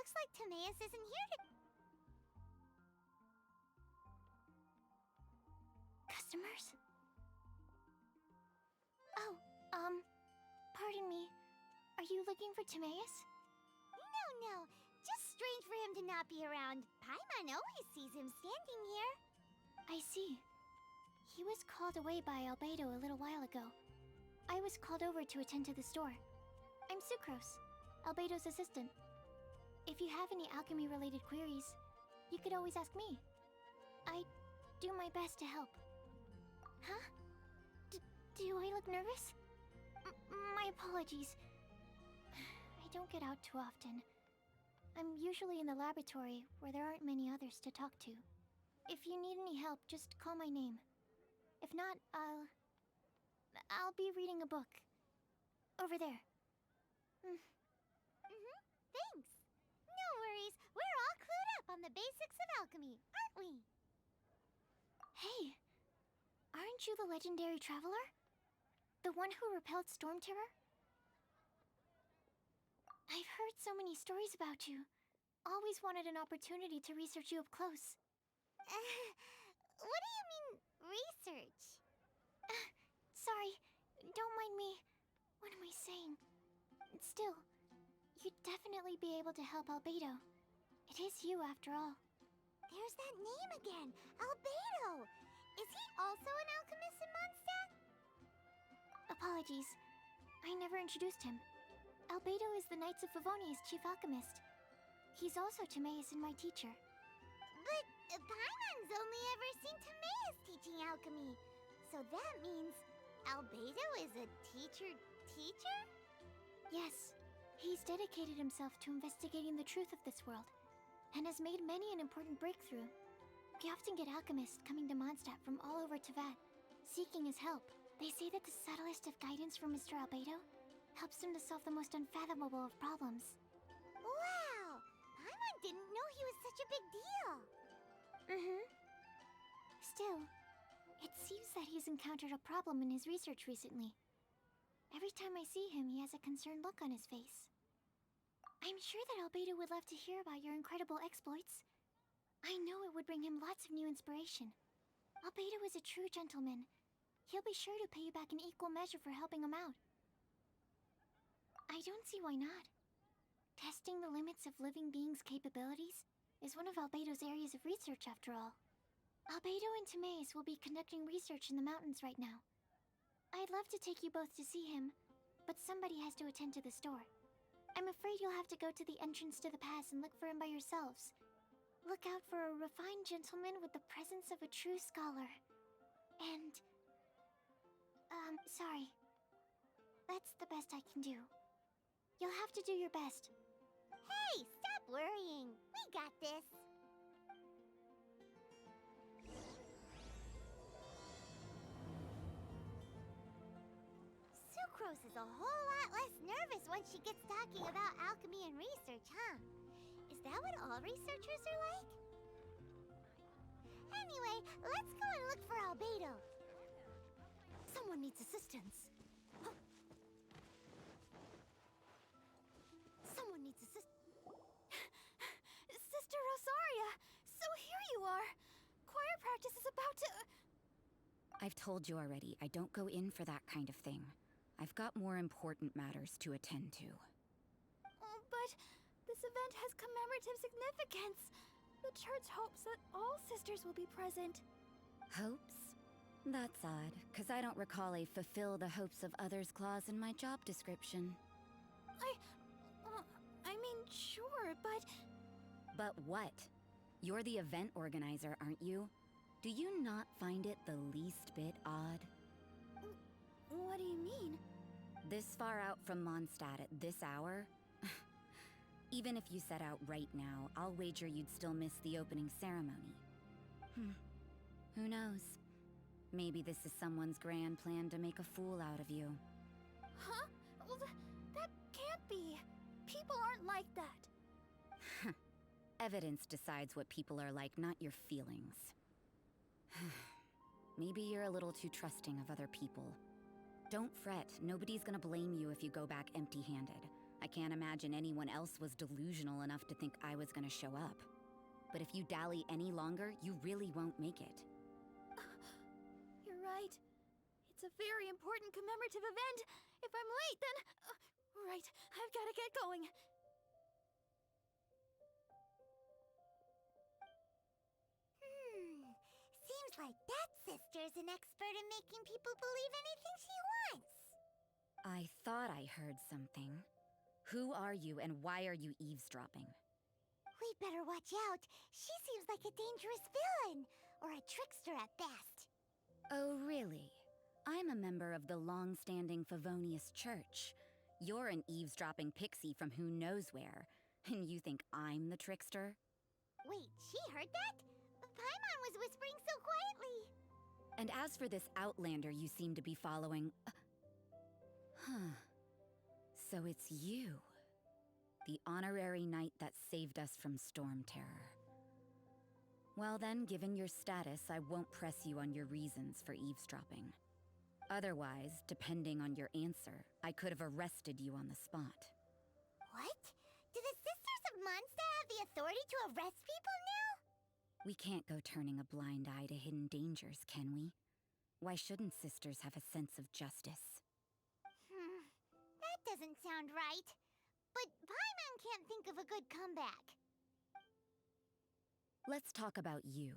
looks like Timaeus isn't here to... Customers? Oh, pardon me. Are you looking for Timaeus? No. Just strange for him to not be around. Paimon always sees him standing here. I see. He was called away by Albedo a little while ago. I was called over to attend to the store. I'm Sucrose, Albedo's assistant. If you have any alchemy-related queries, you could always ask me. I do my best to help. Huh? Do I look nervous? My apologies. I don't get out too often. I'm usually in the laboratory where there aren't many others to talk to. If you need any help, just call my name. If not, I'll be reading a book. Over there. Thanks. No worries. We're all clued up on the basics of alchemy, aren't we? Hey, aren't you the legendary traveler? The one who repelled Storm Terror? I've heard so many stories about you. Always wanted an opportunity to research you up close. What do you mean, research? Sorry, don't mind me. What am I saying? Still, you'd definitely be able to help Albedo. It is you, after all. There's that name again, Albedo! Is he also an alchemist in Mondstadt? Apologies, I never introduced him. Albedo is the Knights of Favonia's chief alchemist. He's also Timaeus and my teacher. But Paimon's only ever seen Timaeus teaching alchemy. So that means Albedo is a teacher? Yes. He's dedicated himself to investigating the truth of this world, and has made many an important breakthrough. We often get alchemists coming to Mondstadt from all over Tevat, seeking his help. They say that the subtlest of guidance from Mr. Albedo helps them to solve the most unfathomable of problems. Wow! Paimon didn't know he was such a big deal! Still, it seems that he's encountered a problem in his research recently. Every time I see him, he has a concerned look on his face. I'm sure that Albedo would love to hear about your incredible exploits. I know it would bring him lots of new inspiration. Albedo is a true gentleman. He'll be sure to pay you back in equal measure for helping him out. I don't see why not. Testing the limits of living beings' capabilities is one of Albedo's areas of research, after all. Albedo and Timaeus will be conducting research in the mountains right now. I'd love to take you both to see him, but somebody has to attend to the store. I'm afraid you'll have to go to the entrance to the pass and look for him by yourselves. Look out for a refined gentleman with the presence of a true scholar. And... sorry. That's the best I can do. You'll have to do your best. Hey, stop worrying. We got this. Sucrose is a whole lot less nervous once she gets talking about alchemy and research, huh? Is that what all researchers are like? Anyway, let's go and look for Albedo. Someone needs assistance. Someone needs assistance. Sister Rosaria! So here you are! Choir practice is about to... I've told you already, I don't go in for that kind of thing. I've got more important matters to attend to. Oh, but this event has commemorative significance. The church hopes that all sisters will be present. Hopes? That's odd, because I don't recall a fulfill the hopes of others clause in my job description. I mean, sure, but... But what? You're the event organizer, aren't you? Do you not find it the least bit odd? What do you mean? This far out from Mondstadt at this hour? Even if you set out right now, I'll wager you'd still miss the opening ceremony. Who knows? Maybe this is someone's grand plan to make a fool out of you. Huh? Well, that can't be. People aren't like that. Evidence decides what people are like, not your feelings. Maybe you're a little too trusting of other people. Don't fret, nobody's gonna blame you if you go back empty-handed. I can't imagine anyone else was delusional enough to think I was gonna show up. But if you dally any longer, you really won't make it. You're right. It's a very important commemorative event. If I'm late, then... right, I've gotta get going. Seems like that sister's an expert in making people believe anything she wants. I thought I heard something. Who are you and why are you eavesdropping? We'd better watch out. She seems like a dangerous villain, or a trickster at best. Oh, really? I'm a member of the long-standing Favonius Church. You're an eavesdropping pixie from who knows where, and you think I'm the trickster? Wait, she heard that? Paimon was whispering so quietly. And as for this outlander you seem to be following... Huh. So it's you. The honorary knight that saved us from storm terror. Well then, given your status, I won't press you on your reasons for eavesdropping. Otherwise, depending on your answer, I could have arrested you on the spot. What? Do the Sisters of Mondstadt have the authority to arrest people now? We can't go turning a blind eye to hidden dangers, can we? Why shouldn't sisters have a sense of justice? That doesn't sound right. But Paimon can't think of a good comeback. Let's talk about you.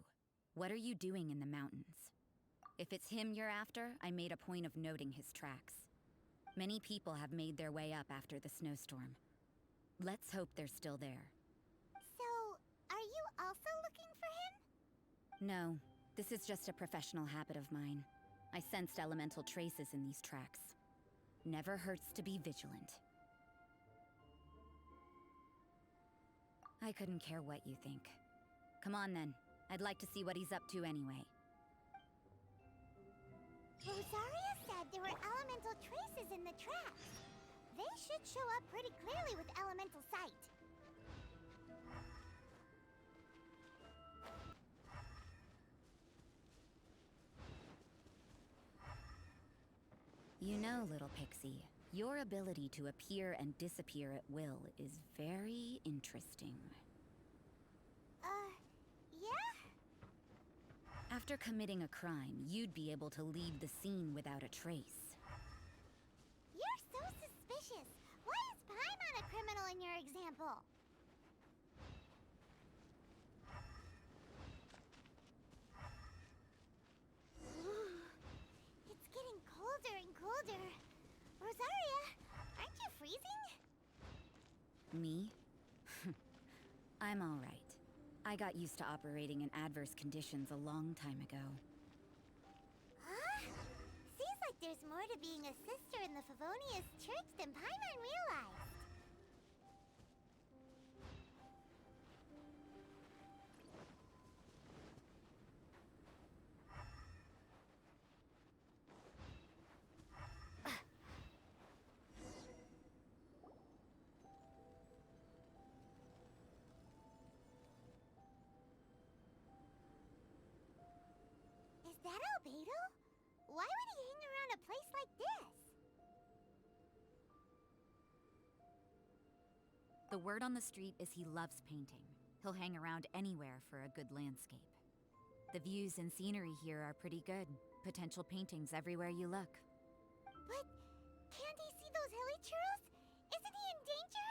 What are you doing in the mountains? If it's him you're after, I made a point of noting his tracks. Many people have made their way up after the snowstorm. Let's hope they're still there. So, are you also looking for him? No, this is just a professional habit of mine. I sensed elemental traces in these tracks. Never hurts to be vigilant. I couldn't care what you think. Come on then. I'd like to see what he's up to anyway. Rosaria said there were elemental traces in the tracks. They should show up pretty clearly with elemental sight. You know, little pixie, your ability to appear and disappear at will is very interesting. Yeah? After committing a crime, you'd be able to leave the scene without a trace. You're so suspicious. Why is Paimon a criminal in your example? It's getting colder and colder. Rosaria, aren't you freezing? Me? I'm all right. I got used to operating in adverse conditions a long time ago. Huh? Seems like there's more to being a sister in the Favonius Church than Paimon realized. Is that Albedo? Why would he hang around a place like this? The word on the street is he loves painting. He'll hang around anywhere for a good landscape. The views and scenery here are pretty good. Potential paintings everywhere you look. But can't he see those hilly churls? Isn't he in danger?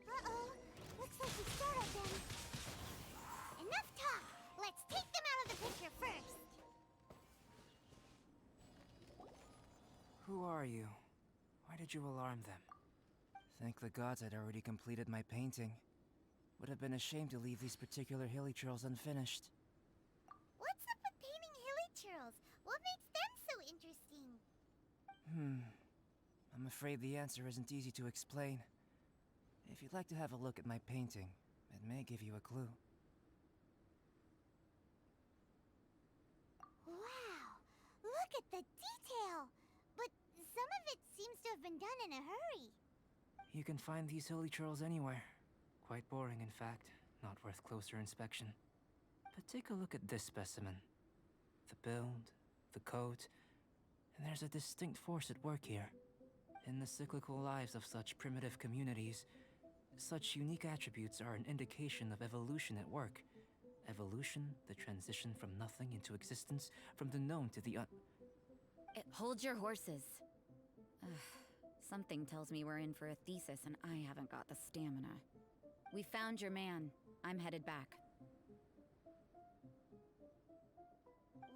Uh-oh. Looks like we startled them. Enough talk! Let's take them out of the picture first! Who are you? Why did you alarm them? Thank the gods I'd already completed my painting. Would have been a shame to leave these particular hilly churls unfinished. What's up with painting hilly churls? What makes them so interesting? I'm afraid the answer isn't easy to explain. If you'd like to have a look at my painting, it may give you a clue. Wow! Look at the detail! But some of it seems to have been done in a hurry. You can find these hilly churls anywhere. Quite boring, in fact. Not worth closer inspection. But take a look at this specimen. The build, the coat, And there's a distinct force at work here. In the cyclical lives of such primitive communities, such unique attributes are an indication of evolution at work. Evolution, the transition from nothing into existence, from the known to the Hold your horses. Ugh, something tells me we're in for a thesis and I haven't got the stamina. We found your man. I'm headed back.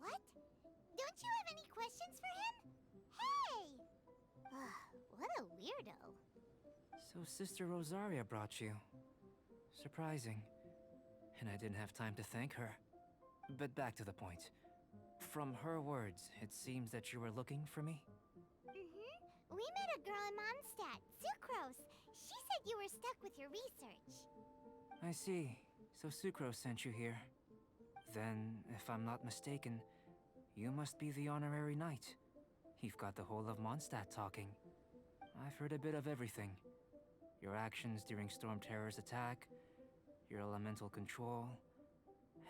What? Don't you have any questions for him? Hey! What a weirdo. So Sister Rosaria brought you. Surprising. And I didn't have time to thank her. But back to the point. From her words, it seems that you were looking for me? Mm-hmm. We met a girl in Mondstadt, Sucrose. She said you were stuck with your research. I see. So Sucrose sent you here. Then, if I'm not mistaken, you must be the honorary knight. You've got the whole of Mondstadt talking. I've heard a bit of everything. Your actions during Storm Terror's attack, your elemental control,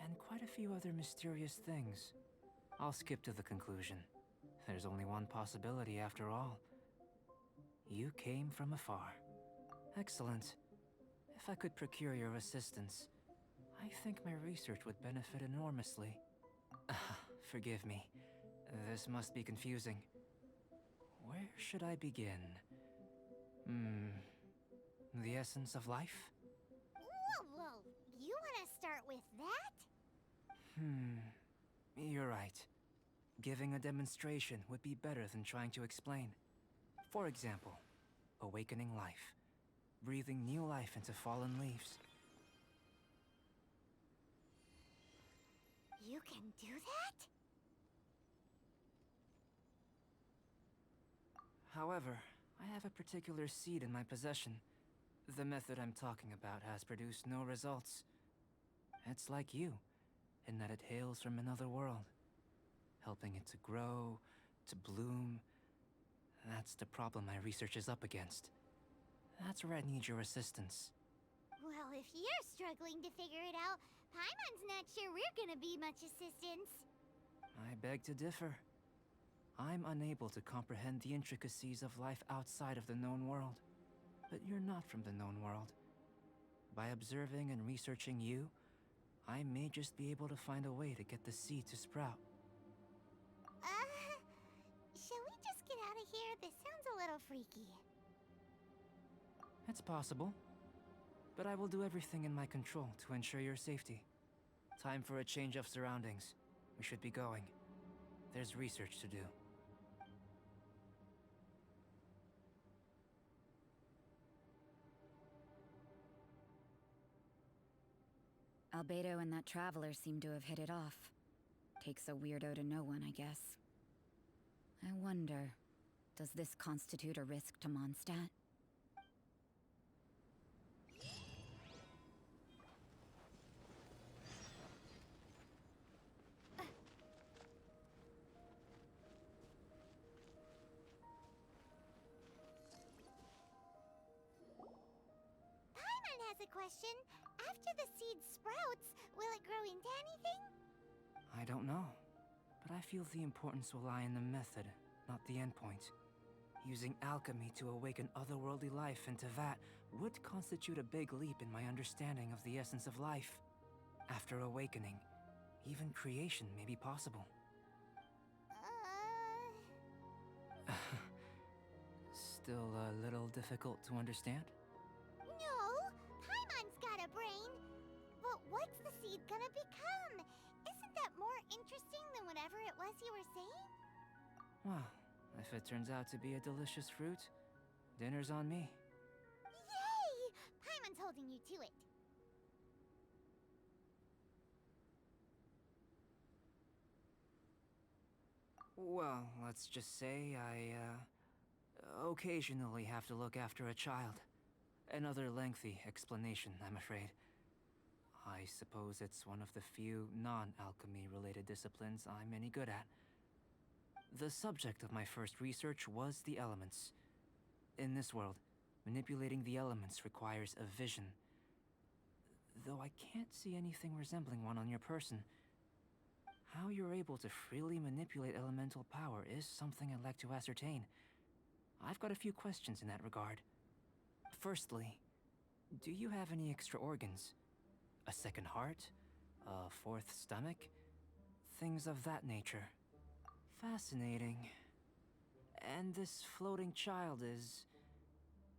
and quite a few other mysterious things. I'll skip to the conclusion. There's only one possibility after all. You came from afar. Excellent. If I could procure your assistance, I think my research would benefit enormously. Forgive me. This must be confusing. Where should I begin? The essence of life? Whoa. You want to start with that? You're right. Giving a demonstration would be better than trying to explain. For example, awakening life. Breathing new life into fallen leaves. You can do that? However, I have a particular seed in my possession. The method I'm talking about has produced no results. It's like you, in that it hails from another world. Helping it to grow, to bloom. That's the problem my research is up against. That's where I need your assistance. Well, if you're struggling to figure it out, Paimon's not sure we're gonna be much assistance. I beg to differ. I'm unable to comprehend the intricacies of life outside of the known world. But you're not from the known world. By observing and researching you, I may just be able to find a way to get the seed to sprout. Shall we just get out of here? This sounds a little freaky. It's possible. But I will do everything in my control to ensure your safety. Time for a change of surroundings. We should be going. There's research to do. Albedo and that traveler seem to have hit it off. Takes a weirdo to know one, I guess. I wonder, does this constitute a risk to Mondstadt? Paimon has a question. After the seed sprouts, will it grow into anything? I don't know. But I feel the importance will lie in the method, not the endpoint. Using alchemy to awaken otherworldly life into Tevat would constitute a big leap in my understanding of the essence of life. After awakening, even creation may be possible. Still a little difficult to understand? No! Paimon's got a brain! But what's the seed gonna become? Isn't that more interesting than whatever it was you were saying? Well, if it turns out to be a delicious fruit, dinner's on me. Yay! Paimon's holding you to it. Well, let's just say I, occasionally have to look after a child. Another lengthy explanation, I'm afraid. I suppose it's one of the few non-alchemy related disciplines I'm any good at. The subject of my first research was the elements. In this world, manipulating the elements requires a vision. Though I can't see anything resembling one on your person. How you're able to freely manipulate elemental power is something I'd like to ascertain. I've got a few questions in that regard. Firstly, do you have any extra organs? A second heart? A fourth stomach? Things of that nature. Fascinating. And this floating child is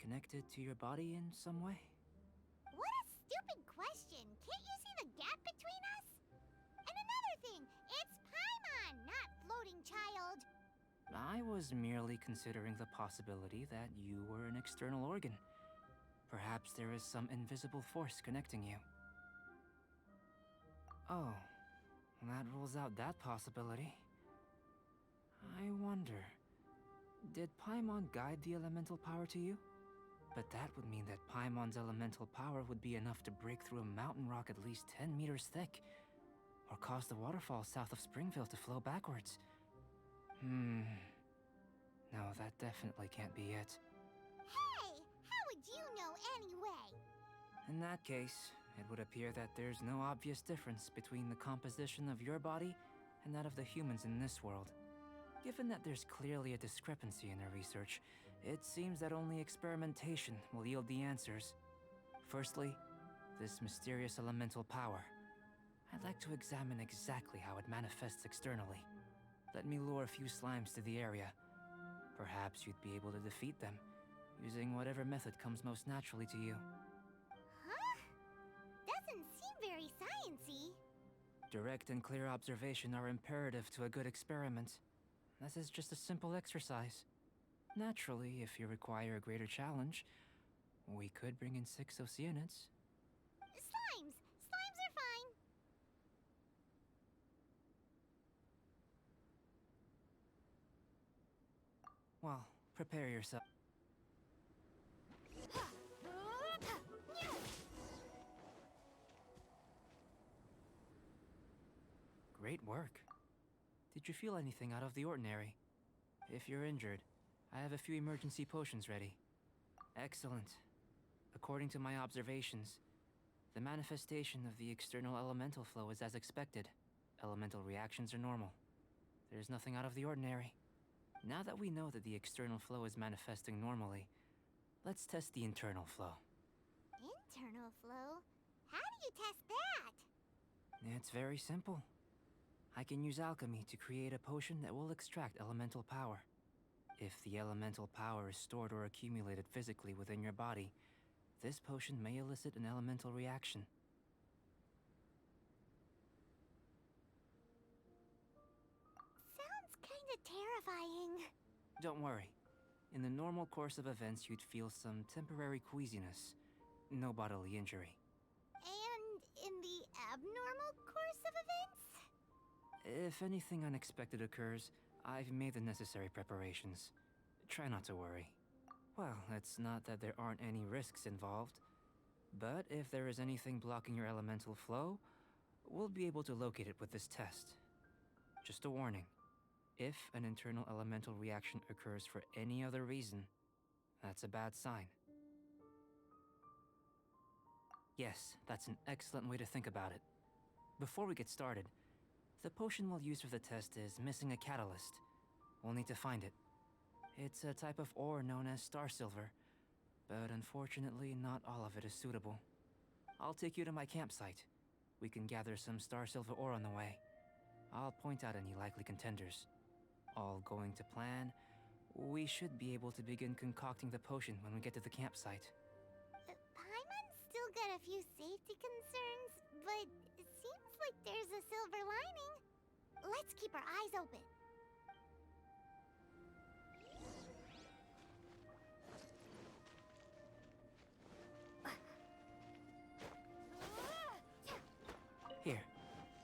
connected to your body in some way? What a stupid question! Can't you see the gap between us? And another thing, it's Paimon, not floating child. I was merely considering the possibility that you were an external organ. Perhaps there is some invisible force connecting you. Oh, that rules out that possibility. I wonder, did Paimon guide the elemental power to you? But that would mean that Paimon's elemental power would be enough to break through a mountain rock at least 10 meters thick, or cause the waterfall south of Springville to flow backwards. No, that definitely can't be it. Hey, how would you know anyway? In that case, it would appear that there's no obvious difference between the composition of your body and that of the humans in this world. Given that there's clearly a discrepancy in our research, it seems that only experimentation will yield the answers. Firstly, this mysterious elemental power. I'd like to examine exactly how it manifests externally. Let me lure a few slimes to the area. Perhaps you'd be able to defeat them, using whatever method comes most naturally to you. Huh? Doesn't seem very sciencey. Direct and clear observation are imperative to a good experiment. This is just a simple exercise. Naturally, if you require a greater challenge, we could bring in 6 Oceanids. Slimes! Slimes are fine. Well, prepare yourself. Great work. Did you feel anything out of the ordinary? If you're injured, I have a few emergency potions ready. Excellent. According to my observations, the manifestation of the external elemental flow is as expected. Elemental reactions are normal. There's nothing out of the ordinary. Now that we know that the external flow is manifesting normally, let's test the internal flow. Internal flow? How do you test that? It's very simple. I can use alchemy to create a potion that will extract elemental power. If the elemental power is stored or accumulated physically within your body, this potion may elicit an elemental reaction. Sounds kinda terrifying. Don't worry. In the normal course of events, you'd feel some temporary queasiness. No bodily injury. And in the abnormal course of events? If anything unexpected occurs, I've made the necessary preparations. Try not to worry. Well, it's not that there aren't any risks involved. But if there is anything blocking your elemental flow, we'll be able to locate it with this test. Just a warning. If an internal elemental reaction occurs for any other reason, that's a bad sign. Yes, that's an excellent way to think about it. Before we get started, the potion we'll use for the test is missing a catalyst. We'll need to find it. It's a type of ore known as star silver, but unfortunately not all of it is suitable. I'll take you to my campsite. We can gather some star silver ore on the way. I'll point out any likely contenders. All going to plan, we should be able to begin concocting the potion when we get to the campsite. Paimon's still got a few safety concerns, but it seems like there's a silver lining. Let's keep our eyes open. Here,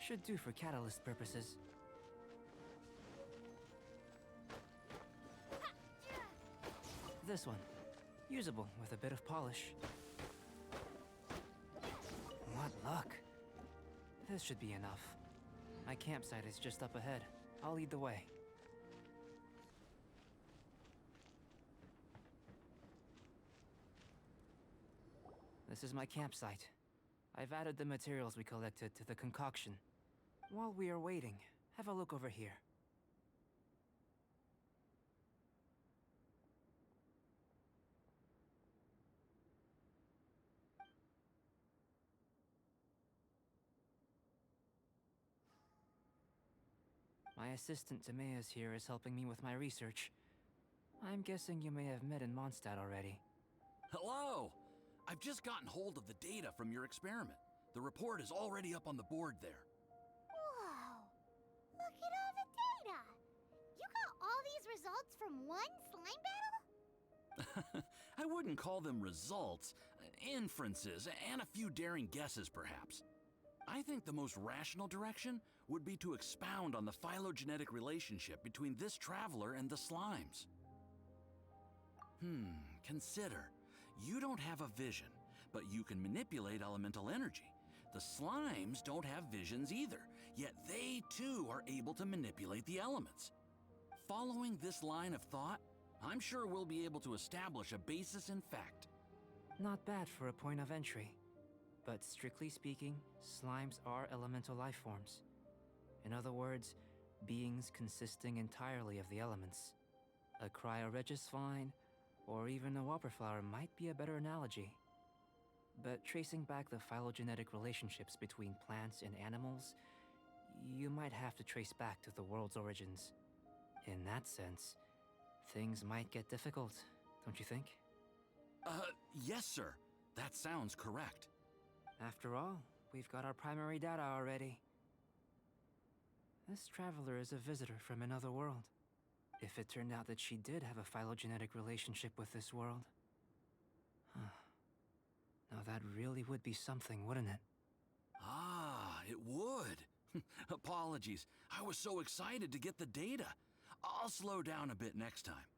should do for catalyst purposes. This one, usable with a bit of polish. What luck. This should be enough. My campsite is just up ahead. I'll lead the way. This is my campsite. I've added the materials we collected to the concoction. While we are waiting, have a look over here. My assistant Timaeus here is helping me with my research. I'm guessing you may have met in Mondstadt already. Hello! I've just gotten hold of the data from your experiment. The report is already up on the board there. Whoa! Look at all the data! You got all these results from one slime battle? I wouldn't call them results, inferences, and a few daring guesses perhaps. I think the most rational direction would be to expound on the phylogenetic relationship between this traveler and the slimes. Consider. You don't have a vision, but you can manipulate elemental energy. The slimes don't have visions either, yet they too are able to manipulate the elements. Following this line of thought, I'm sure we'll be able to establish a basis in fact. Not bad for a point of entry. But strictly speaking, slimes are elemental life forms. In other words, beings consisting entirely of the elements. A cryoregisvine, or even a whopperflower might be a better analogy. But tracing back the phylogenetic relationships between plants and animals, you might have to trace back to the world's origins. In that sense, things might get difficult, don't you think? Yes, sir. That sounds correct. After all, we've got our primary data already. This traveler is a visitor from another world. If it turned out that she did have a phylogenetic relationship with this world. Now that really would be something, wouldn't it? Ah, it would. Apologies. I was so excited to get the data. I'll slow down a bit next time.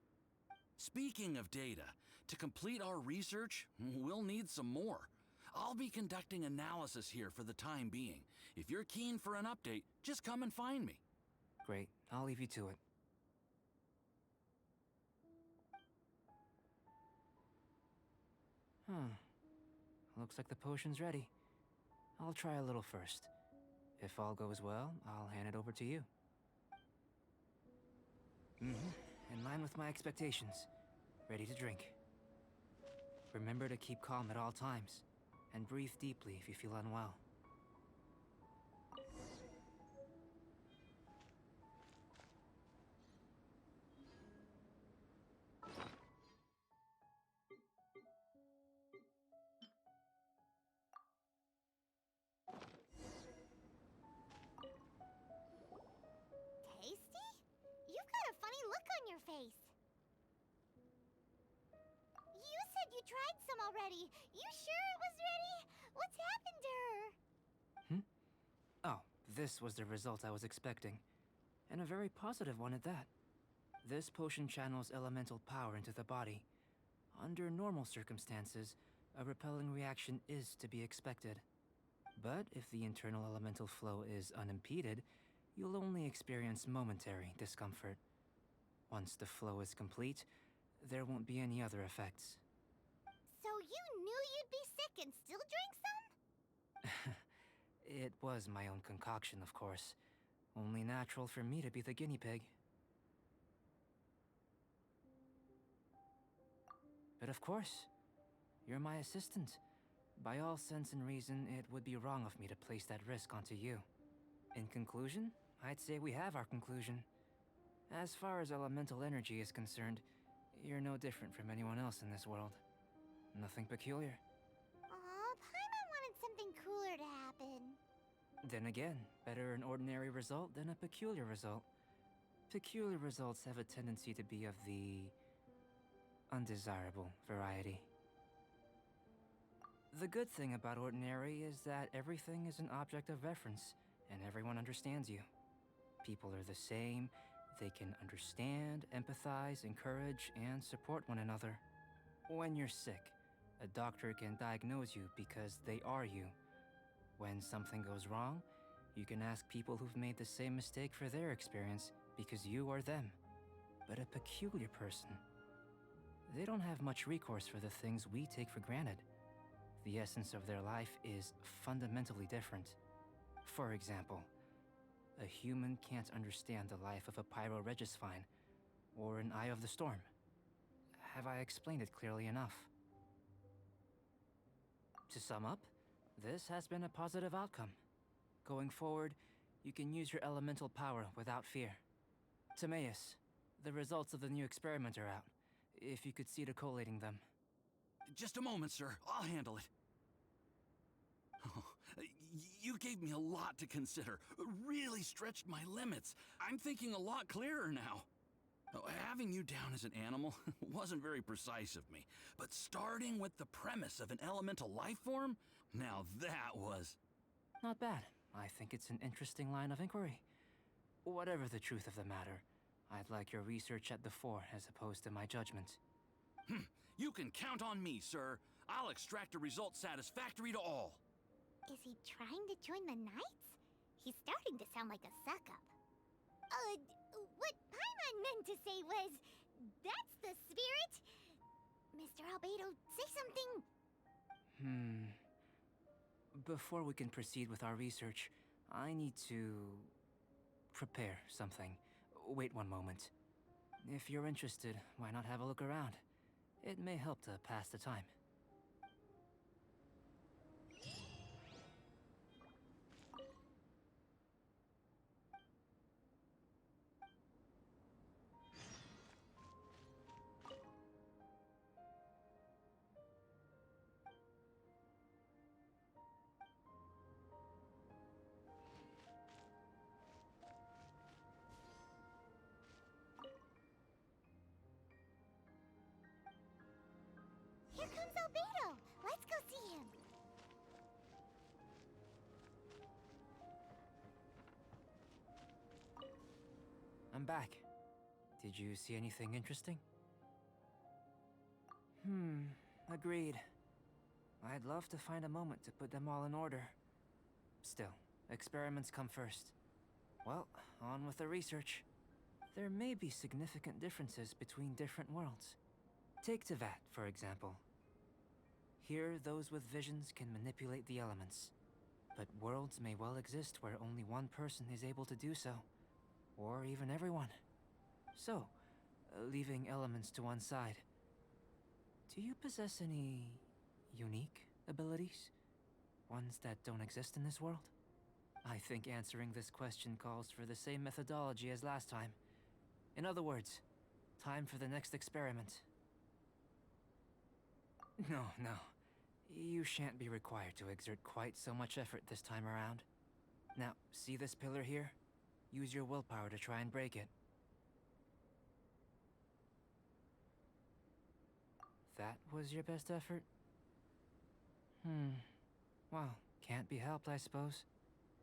Speaking of data, to complete our research, we'll need some more. I'll be conducting analysis here for the time being. If you're keen for an update, just come and find me. Great, I'll leave you to it. Looks like the potion's ready. I'll try a little first. If all goes well, I'll hand it over to you. In line with my expectations. Ready to drink. Remember to keep calm at all times, and breathe deeply if you feel unwell. Tasty? You've got a funny look on your face. You said you tried some already. You sure it was ready? What's happened to her? Oh, this was the result I was expecting. And a very positive one at that. This potion channels elemental power into the body. Under normal circumstances, a repelling reaction is to be expected. But if the internal elemental flow is unimpeded, you'll only experience momentary discomfort. Once the flow is complete, there won't be any other effects. So you knew you'd be sick and still drank some? It was my own concoction, of course. Only natural for me to be the guinea pig. But of course, you're my assistant. By all sense and reason, it would be wrong of me to place that risk onto you. In conclusion, I'd say we have our conclusion. As far as elemental energy is concerned, you're no different from anyone else in this world. Nothing peculiar. Aw, Paimon wanted something cooler to happen. Then again, better an ordinary result than a peculiar result. Peculiar results have a tendency to be of the undesirable variety. The good thing about ordinary is that everything is an object of reference, and everyone understands you. People are the same, they can understand, empathize, encourage, and support one another. When you're sick, a doctor can diagnose you because they are you. When something goes wrong, you can ask people who've made the same mistake for their experience because you are them. But a peculiar person, they don't have much recourse for the things we take for granted. The essence of their life is fundamentally different. For example, A human can't understand the life of a pyroregisvine, or an Eye of the Storm. Have I explained it clearly enough? To sum up, this has been a positive outcome. Going forward, you can use your elemental power without fear. Timaeus, the results of the new experiment are out. If you could see to collating them. Just a moment, sir. I'll handle it. Oh, you gave me a lot to consider. Really stretched my limits. I'm thinking a lot clearer now. Oh, having you down as an animal wasn't very precise of me, but starting with the premise of an elemental life form? Now that was... Not bad. I think it's an interesting line of inquiry. Whatever the truth of the matter, I'd like your research at the fore as opposed to my judgment. You can count on me, sir. I'll extract a result satisfactory to all. Is he trying to join the Knights? He's starting to sound like a suck-up. What Paimon meant to say was, that's the spirit! Mr. Albedo, say something! Before we can proceed with our research, I need to... prepare something. Wait one moment. If you're interested, why not have a look around? It may help to pass the time. Here comes Albedo! Let's go see him! I'm back. Did you see anything interesting? Agreed. I'd love to find a moment to put them all in order. Still, experiments come first. Well, on with the research. There may be significant differences between different worlds. Take Tevat, for example. Here, those with visions can manipulate the elements. But worlds may well exist where only one person is able to do so. Or even everyone. So, leaving elements to one side, do you possess any unique abilities? Ones that don't exist in this world? I think answering this question calls for the same methodology as last time. In other words, time for the next experiment. No. You shan't be required to exert quite so much effort this time around. Now, see this pillar here? Use your willpower to try and break it. That was your best effort? Well, can't be helped, I suppose.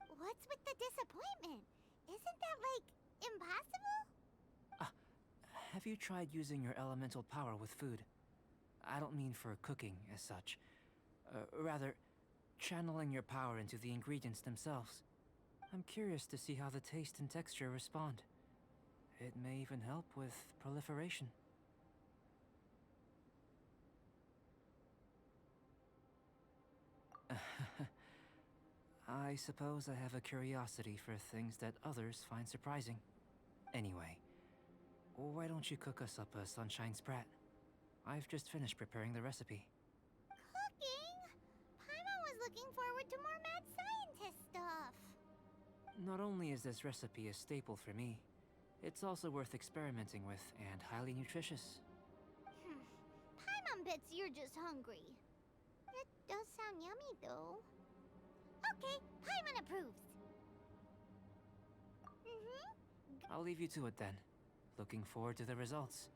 What's with the disappointment? Isn't that, like, impossible? Have you tried using your elemental power with food? I don't mean for cooking, as such. Rather, channeling your power into the ingredients themselves. I'm curious to see how the taste and texture respond. It may even help with proliferation. I suppose I have a curiosity for things that others find surprising. Anyway, why don't you cook us up a sunshine sprat? I've just finished preparing the recipe. Cooking? Paimon was looking forward to more mad scientist stuff. Not only is this recipe a staple for me, it's also worth experimenting with and highly nutritious. Paimon bets you're just hungry. It does sound yummy, though. Okay, Paimon approves. I'll leave you to it then. Looking forward to the results.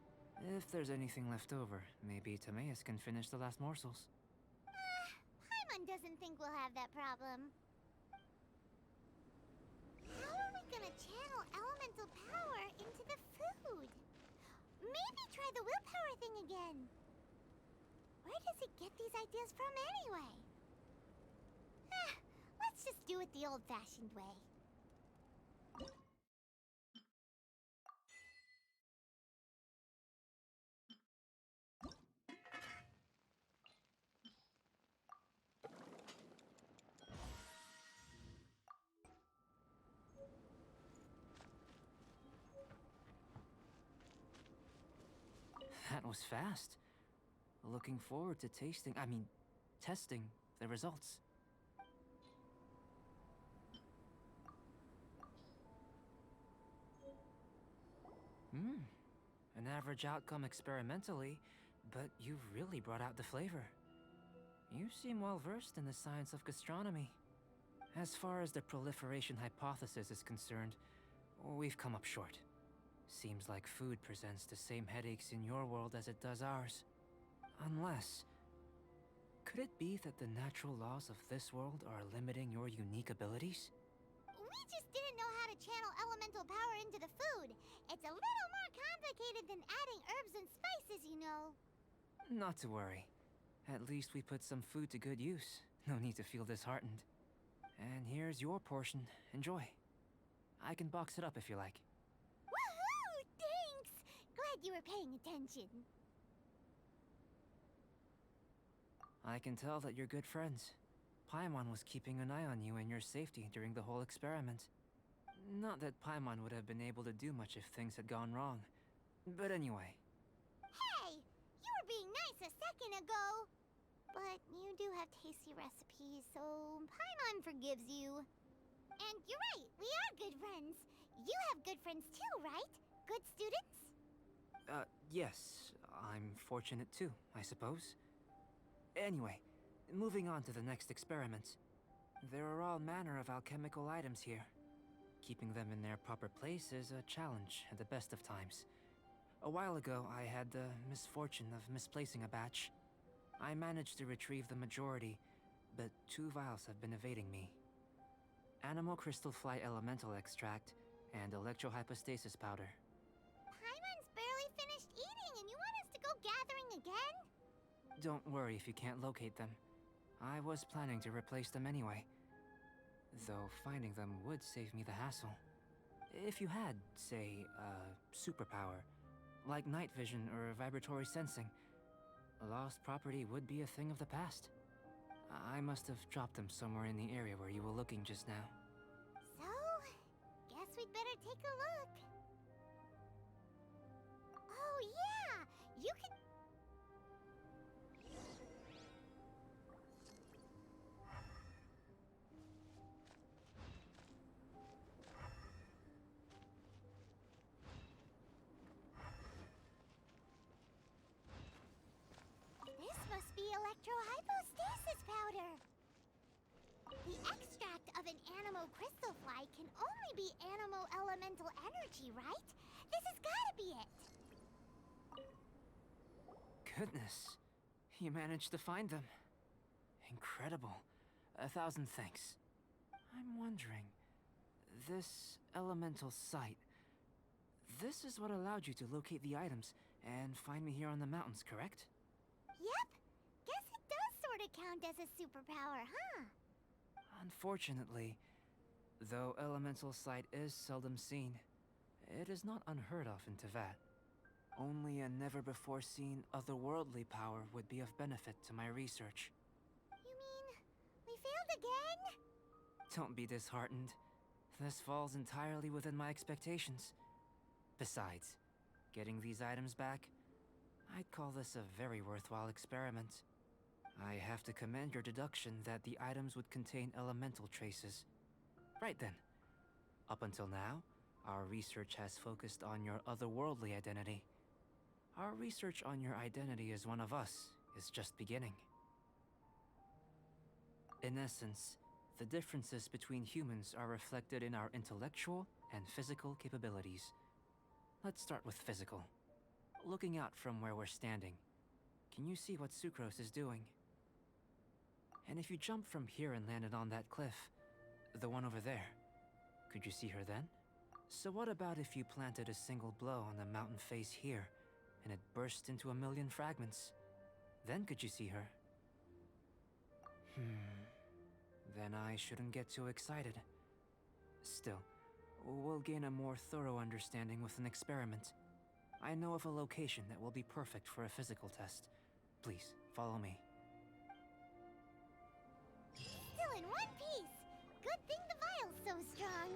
If there's anything left over, maybe Timaeus can finish the last morsels. Paimon doesn't think we'll have that problem. How are we gonna channel elemental power into the food? Maybe try the willpower thing again. Where does he get these ideas from anyway? Let's just do it the old-fashioned way. was fast. Looking forward to testing the results. An average outcome experimentally, but you've really brought out the flavor. You seem well versed in the science of gastronomy. As far as the proliferation hypothesis is concerned, we've come up short. Seems like food presents the same headaches in your world as it does ours. Unless... could it be that the natural laws of this world are limiting your unique abilities? We just didn't know how to channel elemental power into the food. It's a little more complicated than adding herbs and spices, you know. Not to worry. At least we put some food to good use. No need to feel disheartened. And here's your portion. Enjoy. I can box it up if you like. Woohoo! Thanks! Glad you were paying attention. I can tell that you're good friends. Paimon was keeping an eye on you and your safety during the whole experiment. Not that Paimon would have been able to do much if things had gone wrong. But anyway. Hey! You were being nice a second ago! But you do have tasty recipes, so Paimon forgives you. And you're right, we are good friends. You have good friends too, right? Good students? Yes. I'm fortunate too, I suppose. Anyway, moving on to the next experiment. There are all manner of alchemical items here. Keeping them in their proper place is a challenge at the best of times. A while ago, I had the misfortune of misplacing a batch. I managed to retrieve the majority, but 2 vials have been evading me. Animal crystal fly elemental extract and electrohypostasis powder. Paimon's barely finished eating and you want us to go gathering again? Don't worry if you can't locate them. I was planning to replace them anyway. Though finding them would save me the hassle. If you had, say, a superpower, like night vision or vibratory sensing, lost property would be a thing of the past. I must have dropped them somewhere in the area where you were looking just now. So, guess we'd better take a look. Oh yeah! You can... This must be electrohypostasis powder. The extract of an animo crystal fly can only be animo elemental energy, right? This has gotta be it. Goodness, you managed to find them. Incredible. 1,000 thanks. I'm wondering, this elemental sight, this is what allowed you to locate the items and find me here on the mountains, correct? Yep. Guess it does sort of count as a superpower, huh? Unfortunately, though elemental sight is seldom seen, it is not unheard of in Tevat. Only a never-before-seen otherworldly power would be of benefit to my research. You mean, we failed again? Don't be disheartened. This falls entirely within my expectations. Besides, getting these items back, I'd call this a very worthwhile experiment. I have to commend your deduction that the items would contain elemental traces. Right then. Up until now, our research has focused on your otherworldly identity. Our research on your identity as one of us is just beginning. In essence, the differences between humans are reflected in our intellectual and physical capabilities. Let's start with physical. Looking out from where we're standing, can you see what Sucrose is doing? And if you jumped from here and landed on that cliff, the one over there, could you see her then? So what about if you planted a single blow on the mountain face here, and it burst into 1,000,000 fragments? Then could you see her? Then I shouldn't get too excited. Still, we'll gain a more thorough understanding with an experiment. I know of a location that will be perfect for a physical test. Please, follow me. Still in one piece! Good thing the vial's so strong.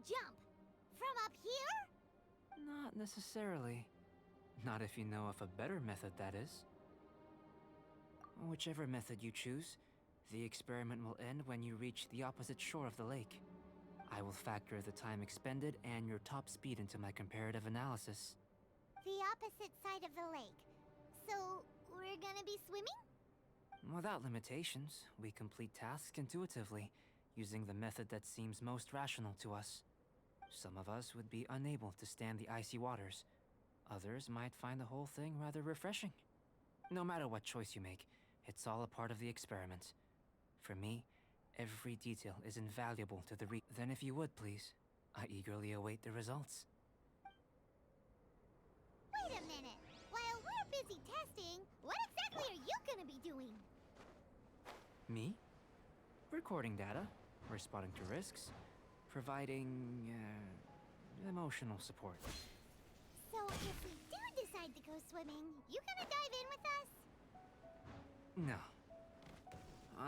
jump? From up here? Not necessarily. Not if you know of a better method, that is. Whichever method you choose, the experiment will end when you reach the opposite shore of the lake. I will factor the time expended and your top speed into my comparative analysis. The opposite side of the lake. So, we're gonna be swimming? Without limitations, we complete tasks intuitively, using the method that seems most rational to us. Some of us would be unable to stand the icy waters. Others might find the whole thing rather refreshing. No matter what choice you make, it's all a part of the experiment. For me, every detail is invaluable to the Then if you would, please, I eagerly await the results. Wait a minute! While we're busy testing, what exactly are you gonna be doing? Me? Recording data, responding to risks, providing, emotional support. So if we do decide to go swimming, you gonna dive in with us? No.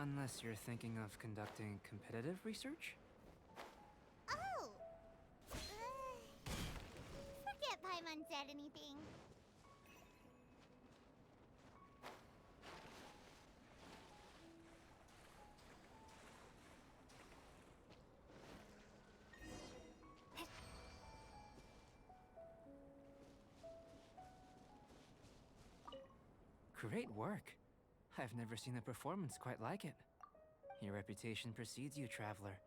Unless you're thinking of conducting competitive research? Oh! Forget Paimon said anything. Great work. I've never seen a performance quite like it. Your reputation precedes you, traveler.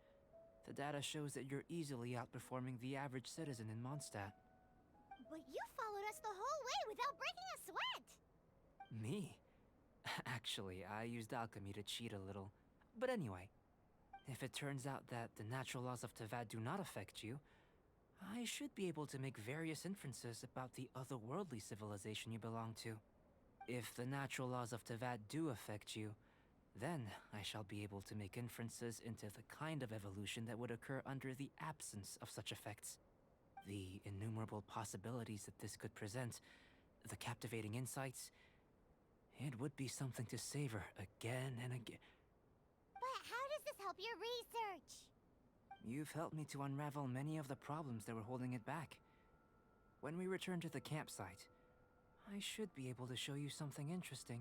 The data shows that you're easily outperforming the average citizen in Mondstadt. But you followed us the whole way without breaking a sweat! Me? Actually, I used alchemy to cheat a little. But anyway, if it turns out that the natural laws of Tevat do not affect you, I should be able to make various inferences about the otherworldly civilization you belong to. If the natural laws of Tevat do affect you, then I shall be able to make inferences into the kind of evolution that would occur under the absence of such effects. The innumerable possibilities that this could present, the captivating insights, it would be something to savor again and again. But how does this help your research? You've helped me to unravel many of the problems that were holding it back. When we return to the campsite, I should be able to show you something interesting.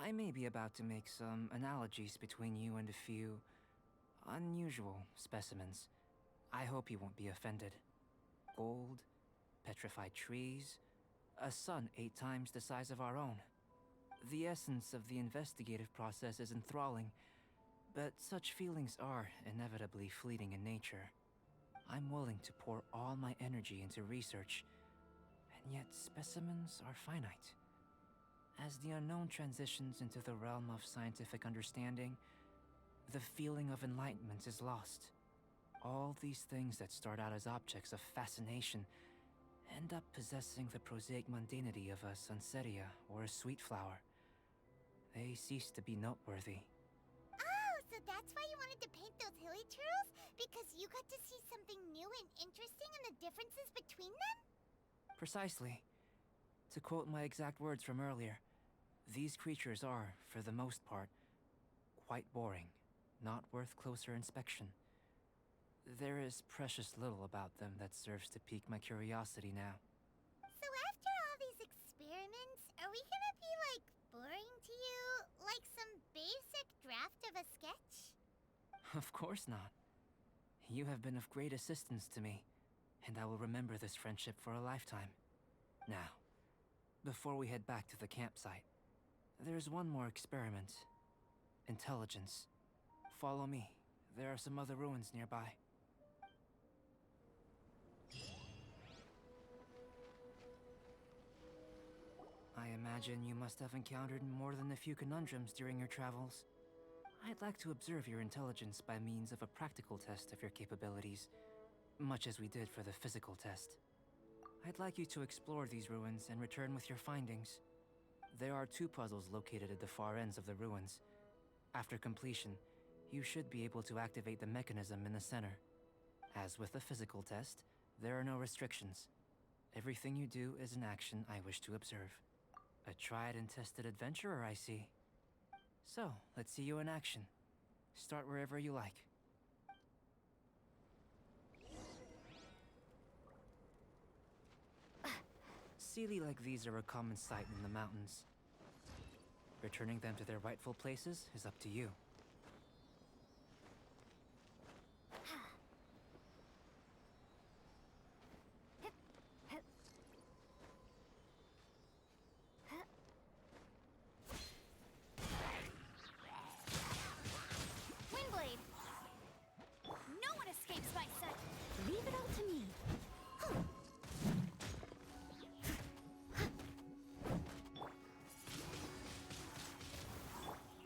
I may be about to make some analogies between you and a few unusual specimens. I hope you won't be offended. Gold, petrified trees, a sun 8 times the size of our own. The essence of the investigative process is enthralling, but such feelings are inevitably fleeting in nature. I'm willing to pour all my energy into research, and yet specimens are finite. As the unknown transitions into the realm of scientific understanding, the feeling of enlightenment is lost. All these things that start out as objects of fascination end up possessing the prosaic mundanity of a sunsetia or a sweet flower. They cease to be noteworthy. Oh, so that's why you wanted to paint those hilly churls? Because you got to see something new and interesting in the differences between them? Precisely. To quote my exact words from earlier, these creatures are, for the most part, quite boring, not worth closer inspection. There is precious little about them that serves to pique my curiosity now. So after all these experiments, are we gonna be, like, boring to you? Like some basic draft of a sketch? Of course not. You have been of great assistance to me, and I will remember this friendship for a lifetime. Now, before we head back to the campsite, there's one more experiment. Intelligence. Follow me. There are some other ruins nearby. I imagine you must have encountered more than a few conundrums during your travels. I'd like to observe your intelligence by means of a practical test of your capabilities, much as we did for the physical test. I'd like you to explore these ruins and return with your findings. There are 2 puzzles located at the far ends of the ruins. After completion, you should be able to activate the mechanism in the center. As with the physical test, there are no restrictions. Everything you do is an action I wish to observe. A tried and tested adventurer, I see. So, let's see you in action. Start wherever you like. Sealy like these are a common sight in the mountains. Returning them to their rightful places is up to you. Windblade! No one escapes my sight! Leave it all to me.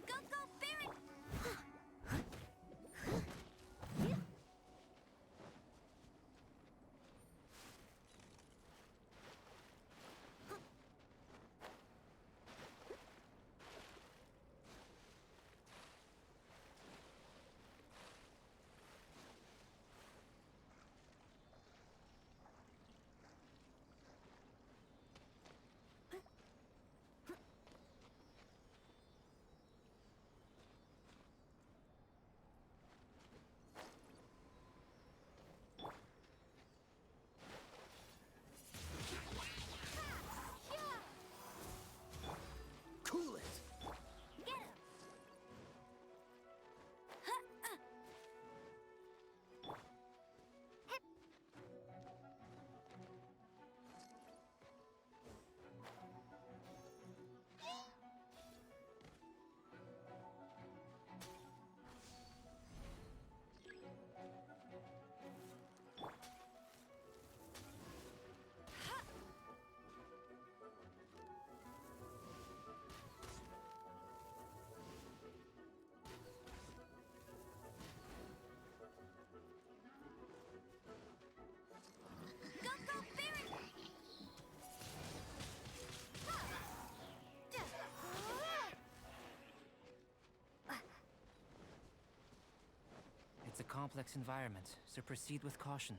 Go, go, Baron! Cool it! Get him! Go, go, Baron! It's a complex environment, so proceed with caution.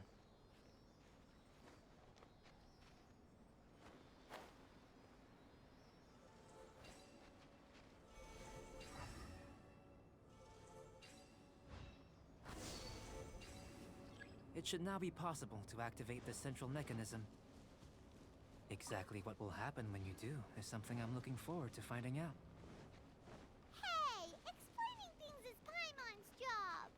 It should now be possible to activate the central mechanism. Exactly what will happen when you do is something I'm looking forward to finding out. Hey, explaining things is Paimon's job.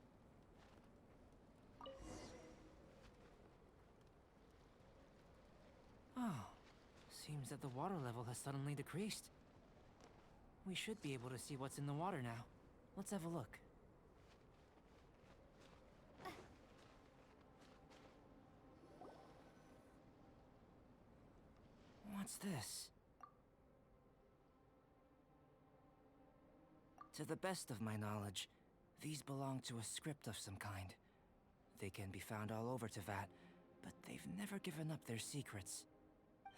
Oh, seems that the water level has suddenly decreased. We should be able to see what's in the water now. Let's have a look. What's this? To the best of my knowledge, these belong to a script of some kind. They can be found all over Tevat, but they've never given up their secrets.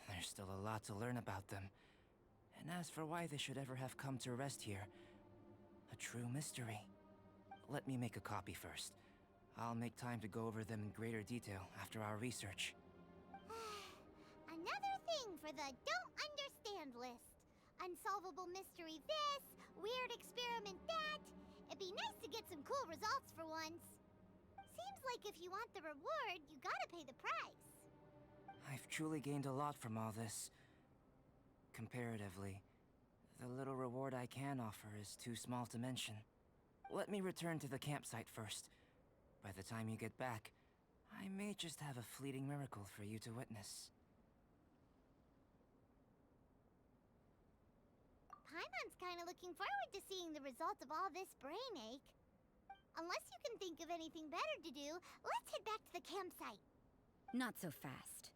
There's still a lot to learn about them. And as for why they should ever have come to rest here, a true mystery. Let me make a copy first. I'll make time to go over them in greater detail after our research. Another thing for the don't understand list. Unsolvable mystery this, weird experiment that. It'd be nice to get some cool results for once. Seems like if you want the reward, you gotta pay the price. I've truly gained a lot from all this. Comparatively, the little reward I can offer is too small to mention. Let me return to the campsite first. By the time you get back, I may just have a fleeting miracle for you to witness. Paimon's kinda looking forward to seeing the results of all this brain ache. Unless you can think of anything better to do, let's head back to the campsite. Not so fast.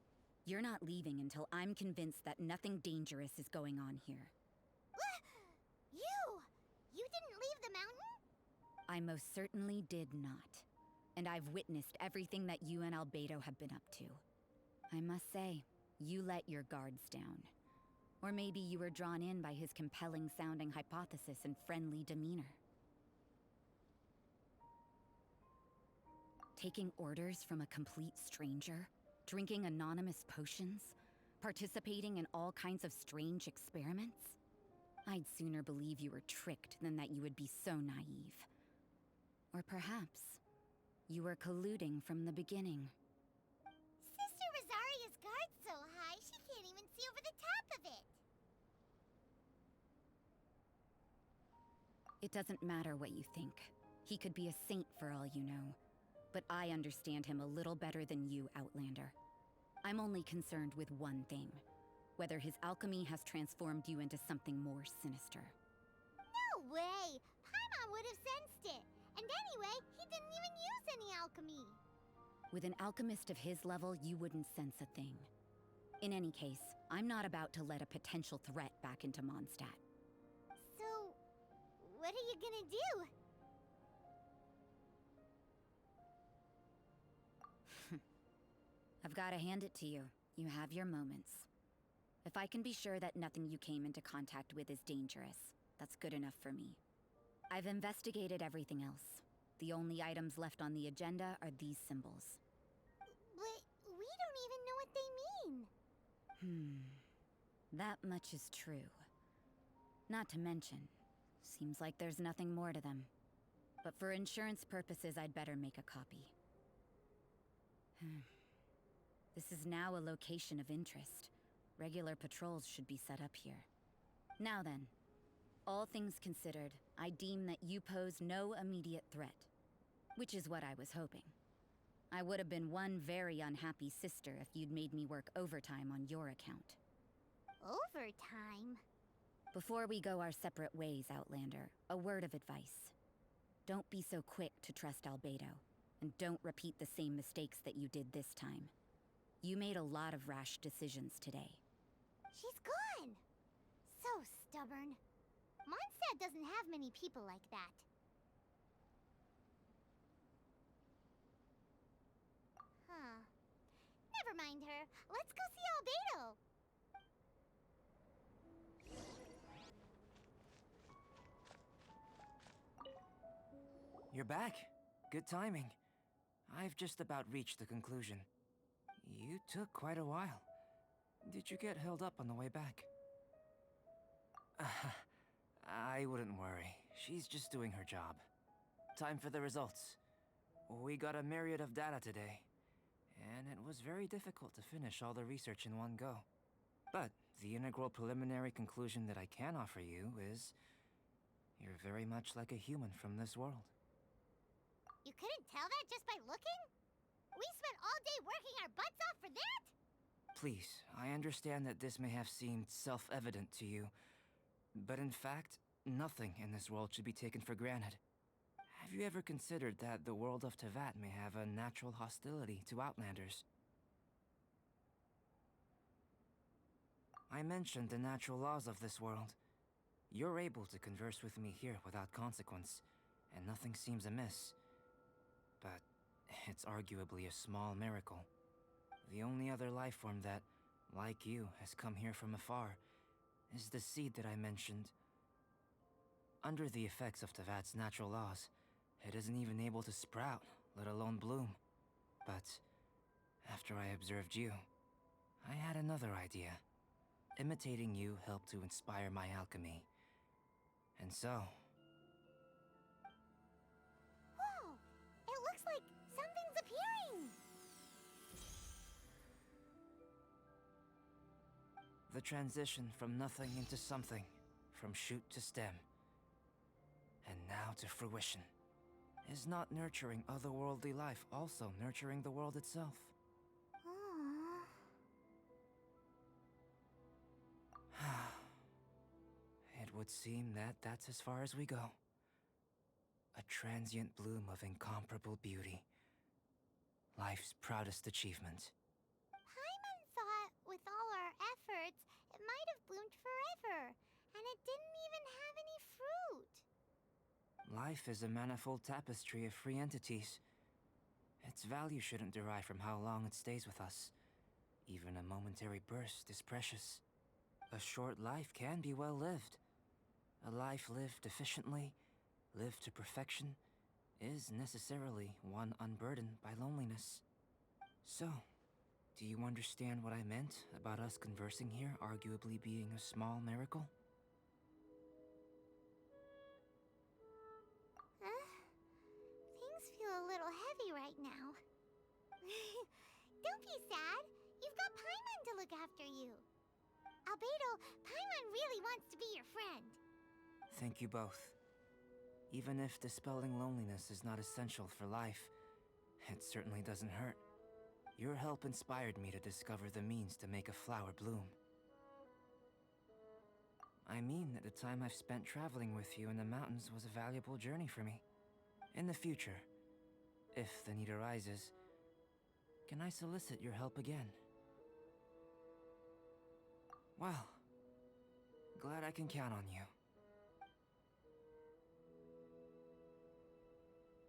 You're not leaving until I'm convinced that nothing dangerous is going on here. You didn't leave the mountain? I most certainly did not. And I've witnessed everything that you and Albedo have been up to. I must say, you let your guards down. Or maybe you were drawn in by his compelling-sounding hypothesis and friendly demeanor. Taking orders from a complete stranger, drinking anonymous potions, participating in all kinds of strange experiments? I'd sooner believe you were tricked than that you would be so naive. Or perhaps, you were colluding from the beginning. Sister Rosaria's guard's so high, she can't even see over It doesn't matter what you think. He could be a saint for all you know. But I understand him a little better than you, Outlander. I'm only concerned with one thing. Whether his alchemy has transformed you into something more sinister. No way! Paimon would have sensed it! And anyway, he didn't even use any alchemy! With an alchemist of his level, you wouldn't sense a thing. In any case, I'm not about to let a potential threat back into Mondstadt. So, what are you gonna do? I've gotta hand it to you. You have your moments. If I can be sure that nothing you came into contact with is dangerous, that's good enough for me. I've investigated everything else. The only items left on the agenda are these symbols. But we don't even know what they mean. That much is true. Not to mention, seems like there's nothing more to them. But for insurance purposes, I'd better make a copy. This is now a location of interest. Regular patrols should be set up here. Now then, all things considered, I deem that you pose no immediate threat. Which is what I was hoping. I would have been one very unhappy sister if you'd made me work overtime on your account. Overtime? Before we go our separate ways, Outlander, a word of advice. Don't be so quick to trust Albedo, and don't repeat the same mistakes that you did this time. You made a lot of rash decisions today. She's gone! So stubborn. Mondstadt doesn't have many people like that. Huh. Never mind her. Let's go see Albedo! You're back. Good timing. I've just about reached the conclusion. You took quite a while. Did you get held up on the way back? I wouldn't worry. She's just doing her job. Time for the results. We got a myriad of data today, and it was very difficult to finish all the research in one go. But the integral preliminary conclusion that I can offer you is... you're very much like a human from this world. You couldn't tell that just by looking? We spent all day working our butts off for that? Please, I understand that this may have seemed self-evident to you, but in fact, nothing in this world should be taken for granted. Have you ever considered that the world of Tevat may have a natural hostility to Outlanders? I mentioned the natural laws of this world. You're able to converse with me here without consequence, and nothing seems amiss. But it's arguably a small miracle. The only other life form that, like you, has come here from afar is the seed that I mentioned. Under the effects of Tevat's natural laws, it isn't even able to sprout, let alone bloom. But after I observed you, I had another idea. Imitating you helped to inspire my alchemy. And so... Whoa! It looks like something's appearing! the transition from nothing into something, from shoot to stem, and now to fruition. Is not nurturing otherworldly life also nurturing the world itself? It would seem that that's as far as we go. A transient bloom of incomparable beauty. Life's proudest achievement. Paimon thought, with all our efforts, it might have bloomed forever, and it didn't even have any fruit. Life is a manifold tapestry of free entities. Its value shouldn't derive from how long it stays with us. Even a momentary burst is precious. A short life can be well lived. A life lived efficiently, lived to perfection, is necessarily one unburdened by loneliness. So, do you understand what I meant about us conversing here arguably being a small miracle? Things feel a little heavy right now. Don't be sad. You've got Paimon to look after you. Albedo, Paimon really wants to be your friend. Thank you both. Even if dispelling loneliness is not essential for life, it certainly doesn't hurt. Your help inspired me to discover the means to make a flower bloom. I mean that the time I've spent traveling with you in the mountains was a valuable journey for me. In the future, if the need arises, can I solicit your help again? Well, glad I can count on you.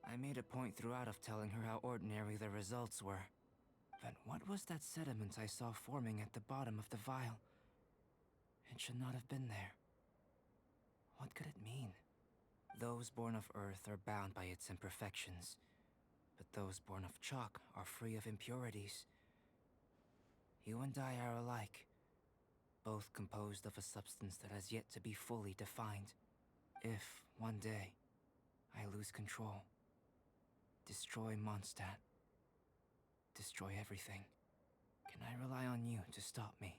I made a point throughout of telling her how ordinary the results were. But what was that sediment I saw forming at the bottom of the vial? It should not have been there. What could it mean? Those born of Earth are bound by its imperfections, but those born of chalk are free of impurities. You and I are alike, both composed of a substance that has yet to be fully defined. If, one day, I lose control, destroy Mondstadt, destroy everything, can I rely on you to stop me?